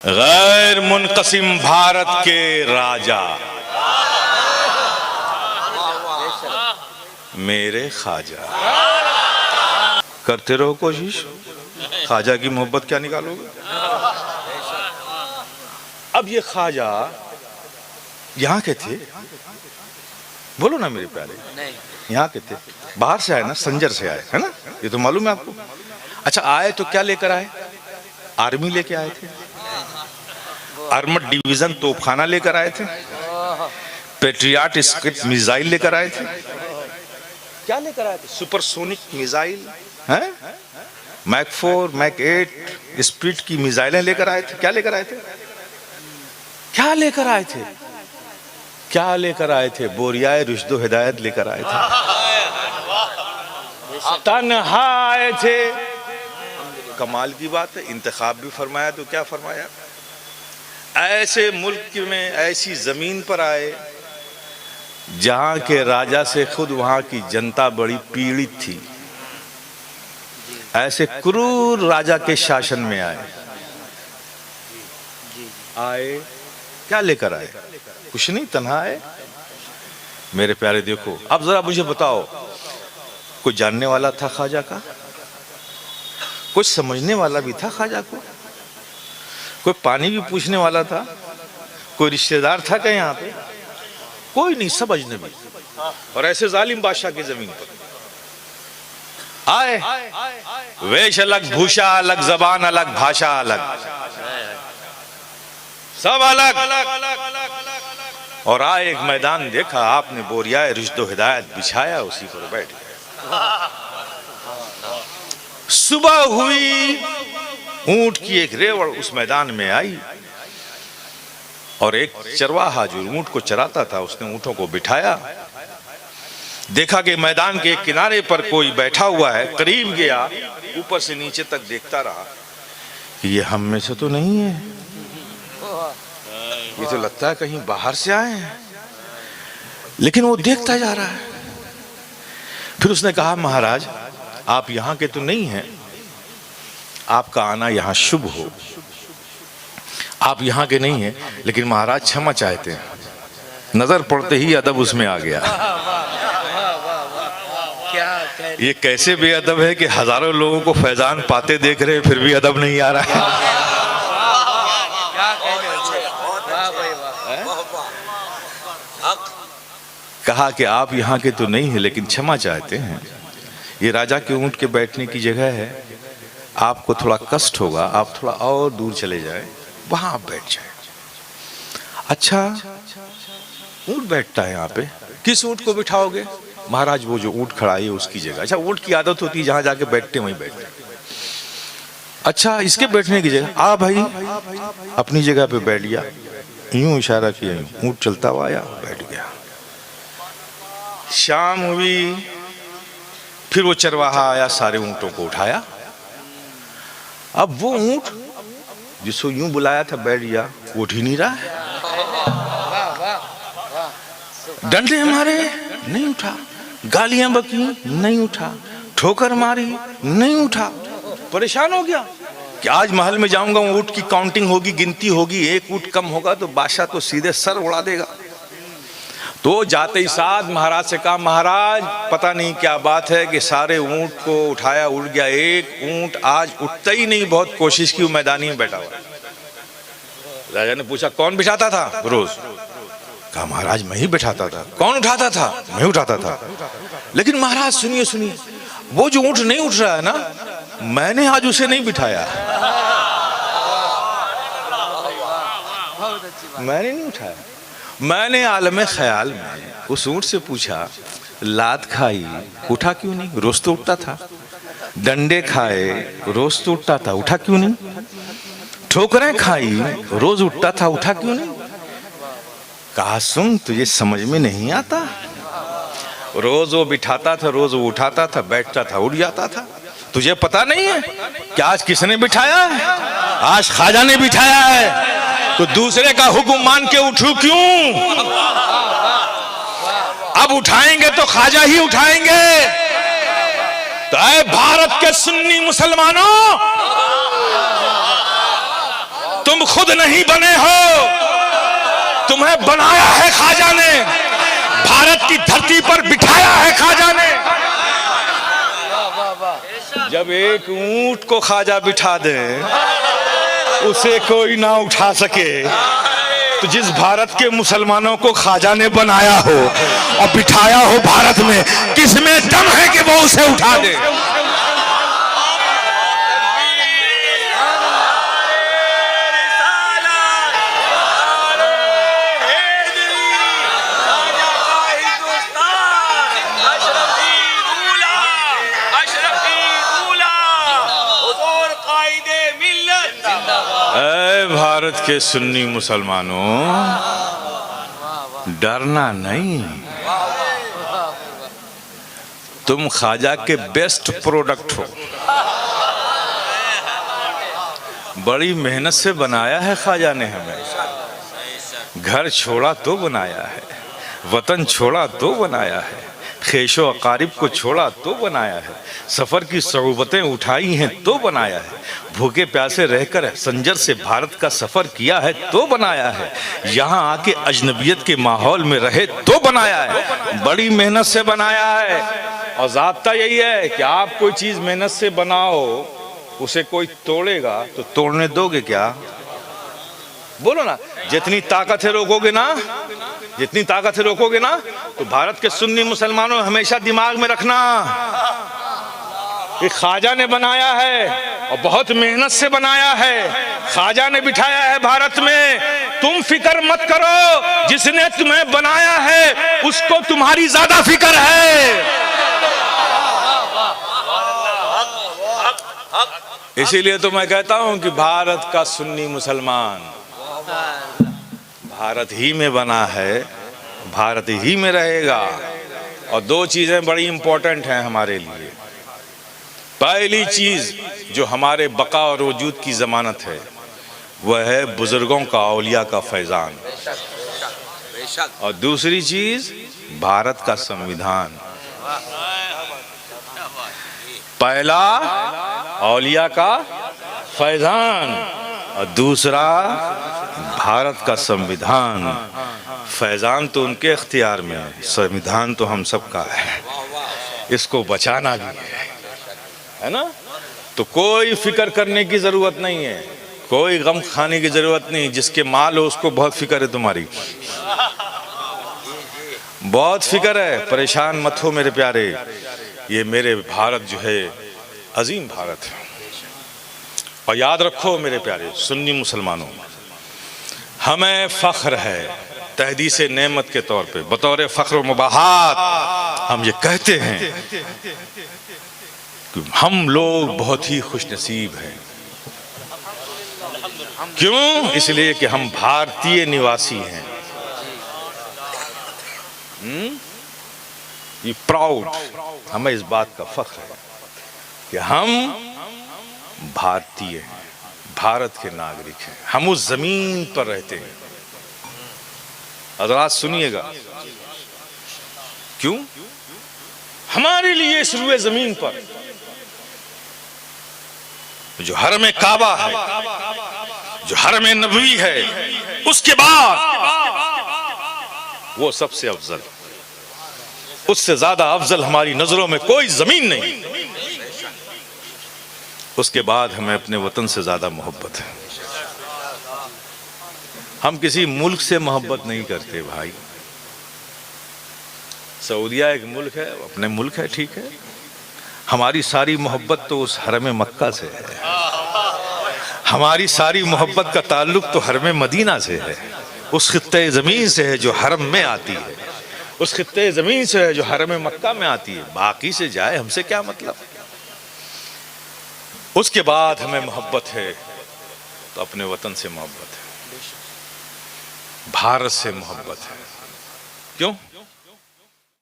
गैर मुनक़सिम भारत के राजा मेरे ख्वाजा। करते रहो कोशिश, ख्वाजा की मोहब्बत क्या निकालोगे। अब ये ख्वाजा यहाँ के थे, बोलो ना मेरे प्यारे, यहाँ के थे, बाहर से आए ना, संजर से आए, है ना, ये तो मालूम है आपको। अच्छा आए तो क्या लेकर आए? आर्मी लेके आए थे, आर्मड डिवीजन तोपखाना लेकर आए थे, पेट्रियाट स्किट मिसाइल लेकर आए थे। क्या लेकर आए थे? सुपरसोनिक मिसाइल हैं, मैक 4 मैक 8 स्पीड की मिसाइलें लेकर आए थे। क्या लेकर आए थे? क्या लेकर आए थे? क्या लेकर आए थे? बोरियाए रुश्दो हिदायत लेकर आए थे, तन्हा आए थे। कमाल की बात है, इंतखाब भी फरमाया तो क्या फरमाया, ऐसे मुल्क में ऐसी जमीन पर आए जहां के राजा से खुद वहां की जनता बड़ी पीड़ित थी। ऐसे क्रूर राजा के शासन में आए, क्या लेकर आए? कुछ नहीं, तन्हा आए। मेरे प्यारे देखो, अब जरा मुझे बताओ, कोई जानने वाला था ख्वाजा का? कुछ समझने वाला भी था ख्वाजा को? कोई पानी भी पूछने वाला था? कोई रिश्तेदार था क्या यहाँ पे? कोई नहीं, सब अजनबी। और ऐसे जालिम बादशाह की जमीन पर आए, वेश अलग, भूषा अलग, जबान अलग, भाषा अलग, सब अलग। और आए, एक मैदान देखा आपने, बोरियाए रुश्दो हिदायत बिछाया, उसी पर बैठ गए। सुबह हुई, ऊंट की एक रेवड़ उस मैदान में आई और एक चरवाहा जो ऊंट को चराता था, उसने ऊंटों को बिठाया। देखा कि मैदान के किनारे पर कोई बैठा हुआ है, करीब गया, ऊपर से नीचे तक देखता रहा कि ये हम में से तो नहीं है, ये तो लगता है कहीं बाहर से आए हैं। लेकिन वो देखता जा रहा है। फिर उसने कहा, महाराज आप यहाँ के तो नहीं हैं, आपका आना यहाँ शुभ हो, आप यहाँ के नहीं हैं, लेकिन महाराज क्षमा चाहते हैं। नजर पड़ते ही अदब उसमें आ गया। ये कैसे बेअदब है कि हजारों लोगों को फैजान पाते देख रहे, फिर भी अदब नहीं आ रहा है। कहा कि आप यहाँ के तो नहीं हैं, लेकिन क्षमा चाहते हैं, ये राजा के ऊंट के बैठने की जगह है, आपको थोड़ा कष्ट होगा, आप थोड़ा और दूर चले जाएं, वहां आप बैठ जाएं। अच्छा, ऊंट बैठता है यहाँ पे, किस ऊंट को बिठाओगे? महाराज वो जो ऊंट खड़ा है उसकी जगह। अच्छा, ऊंट की आदत होती है जहां जाके बैठते वहीं बैठते। अच्छा, इसके बैठने की जगह, आ भाई अपनी जगह पे बैठ गया, यूं इशारा किया, ऊंट चलता हुआ आया, बैठ गया। शाम हुई, फिर वो चरवाहा आया, सारे ऊंटों को उठाया। अब वो ऊंट जिसको यूं बुलाया था बैठ गया, उठ ही नहीं रहा है। डंडे मारे, नहीं उठा, गालियां बकी, नहीं उठा, ठोकर मारी, नहीं उठा। परेशान हो गया कि आज महल में जाऊंगा, ऊंट की काउंटिंग होगी, गिनती होगी, एक ऊंट कम होगा तो बादशाह तो सीधे सर उड़ा देगा। तो जाते ही साथ महाराज से कहा, महाराज पता नहीं क्या बात है कि सारे ऊंट को उठाया, उड़ गया, एक ऊंट आज उठता ही नहीं, बहुत कोशिश की, मैदानी में बैठा हुआ। राजा ने पूछा, कौन बिठाता था रोज? कहा, महाराज मैं ही बिठाता था। कौन उठाता था? मैं उठाता था। लेकिन महाराज सुनिए सुनिए, वो जो ऊंट नहीं उठ रहा है ना, मैंने आज उसे नहीं बिठाया, मैंने नहीं उठाया। मैंने आलम ख्याल में उस ऊंट से पूछा, लात खाई, उठा क्यों नहीं? रोज तो उठता था। डंडे खाए, रोज तो उठता था, उठा क्यों नहीं? ठोकरें खाई, रोज उठता था, उठा क्यों नहीं? कहा, सुन, तुझे समझ में नहीं आता, रोज वो बिठाता था, रोज वो उठाता था, बैठता था, उठ जाता था। तुझे पता नहीं है कि आज किसने बिठाया है? आज ख्वाजा ने बिठाया है। तो दूसरे का हुक्म मान के उठूं क्यों? अब उठाएंगे तो ख्वाजा ही उठाएंगे। तो ऐ भारत के सुन्नी मुसलमानों, तुम खुद नहीं बने हो, तुम्हें बनाया है ख्वाजा ने, भारत की धरती पर बिठाया है ख्वाजा ने। जब एक ऊंट को ख्वाजा बिठा दे उसे कोई ना उठा सके, तो जिस भारत के मुसलमानों को ख्वाजा ने बनाया हो और बिठाया हो भारत में, किसमें दम है कि वो उसे उठा दे? भारत के सुन्नी मुसलमानों, डरना नहीं, तुम ख्वाजा के बेस्ट प्रोडक्ट हो। बड़ी मेहनत से बनाया है ख्वाजा ने हमें, घर छोड़ा तो बनाया है, वतन छोड़ा तो बनाया है, खेशो अकारिब को छोड़ा तो बनाया है, सफ़र की सऊबतें उठाई हैं तो बनाया है, भूखे प्यासे रहकर संजर से भारत का सफ़र किया है तो बनाया है, यहाँ आके अजनबियत के माहौल में रहे तो बनाया है, बड़ी मेहनत से बनाया है। और ज़ाब्ता यही है कि आप कोई चीज़ मेहनत से बनाओ, उसे कोई तोड़ेगा तो तोड़ने दोगे क्या? बोलो ना, जितनी ताकत है रोकोगे ना, जितनी ताकत है रोकोगे ना। तो भारत के सुन्नी मुसलमानों, हमेशा दिमाग में रखना, ये ख्वाजा ने बनाया है और बहुत मेहनत से बनाया है, ख्वाजा ने बिठाया है भारत में। तुम फिक्र मत करो, जिसने तुम्हें बनाया है उसको तुम्हारी ज्यादा फिक्र है। इसीलिए तो मैं कहता हूं कि भारत का सुन्नी मुसलमान भारत ही में बना है, भारत ही में रहेगा। और दो चीजें बड़ी इंपॉर्टेंट हैं हमारे लिए। पहली चीज जो हमारे बका और वजूद की जमानत है, वह है बुजुर्गों का, औलिया का फैजान। और दूसरी चीज भारत का संविधान। पहला औलिया का फैजान और दूसरा भारत का संविधान। फैजान तो उनके इख्तियार में है, संविधान तो हम सबका है, इसको बचाना भी है ना। तो कोई फिक्र करने की जरूरत नहीं है, कोई गम खाने की जरूरत नहीं। जिसके माल हो उसको बहुत फिक्र है, तुम्हारी बहुत फिक्र है। परेशान मत हो मेरे प्यारे, ये मेरे भारत जो है अजीम भारत है। और याद रखो मेरे प्यारे सुन्नी मुसलमानों, हमें फख्र है तहदीस नेमत के तौर पे, बतौर फख्र मुबाहात हम ये कहते हैं कि हम लोग बहुत ही खुशनसीब हैं। क्यों? इसलिए कि हम भारतीय निवासी हैं। ये प्राउड, हमें इस बात का फख्र है कि हम भारतीय हैं, भारत के नागरिक हैं, हम उस जमीन पर रहते हैं। हज़रात सुनिएगा, क्यों? हमारे लिए इस रुए जमीन पर जो हरम काबा है, जो हरम नबवी है, उसके बाद वो सबसे अफजल, उससे ज्यादा अफजल हमारी नजरों में कोई जमीन नहीं। उसके बाद हमें अपने वतन से ज्यादा मोहब्बत है। हम किसी मुल्क से मोहब्बत नहीं करते भाई। सऊदिया एक मुल्क है, अपने मुल्क है, ठीक है। हमारी सारी मोहब्बत तो उस हरम मक्का से है, हमारी सारी मोहब्बत का ताल्लुक तो हरम मदीना से है, उस खित्ते ज़मीन से है जो हरम में आती है, उस खित्ते ज़मीन से है जो हरम मक्का में आती है। बाकी से जाए हमसे क्या मतलब। उसके बाद हमें मोहब्बत है तो अपने वतन से मोहब्बत है, भारत से मोहब्बत है। क्यों?